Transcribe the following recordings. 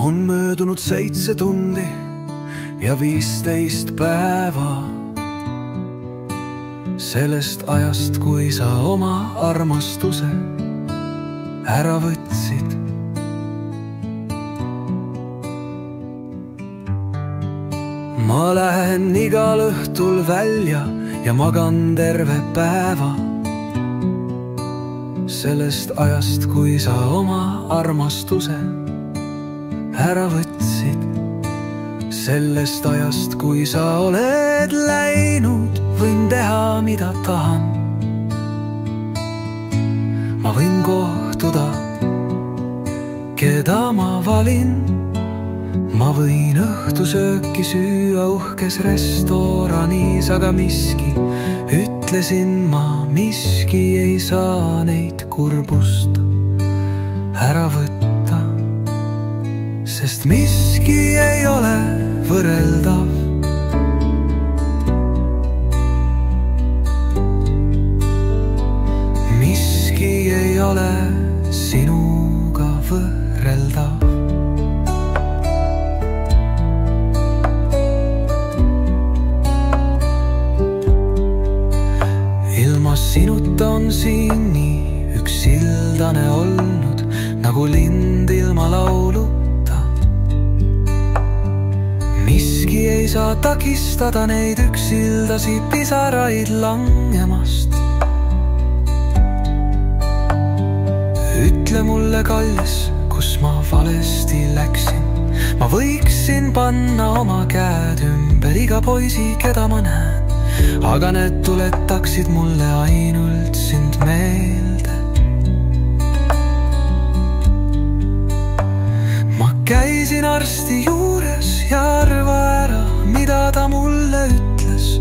On möödunud 7 tundi ja 15 päeva sellest ajast, kui sa oma armastuse ära võtsid. Ma lähen igal õhtul välja ja magan terve päeva sellest ajast, kui sa oma armastuse ära võtsid. Sellest ajast, kui sa oled läinud, võin teha, mida tahan. Ma võin kohtuda, keda ma valin. Ma võin õhtusööki süüa uhkes restoranis, aga miski, ütlesin ma, miski ei saa neid kurbust ära võtta. Sest miski ei ole võrreldav. Miski ei ole sinuga võrreldav. Ilma sinuta on siin nii üksildane olnud, nagu lind ilma lauluta. Miski ei saa takistada neid üksildasi pisaraid langemast. Ütle mulle, kallis, kus ma valesti läksin. Ma võiksin panna oma käed ümber iga poisi, keda ma näen, aga need tuletaksid mulle ainult sind meelde. Ma käisin arsti juures ja arva ära, mida ta mulle ütles.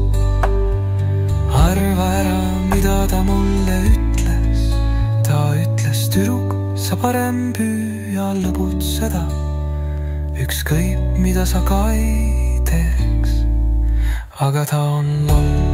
Arva ära, mida ta mulle ütles. Ta ütles, tüdruk, sa parem püüa lõbutseda, ükskõik mida sa ka ei teeks. Aga ta on loll.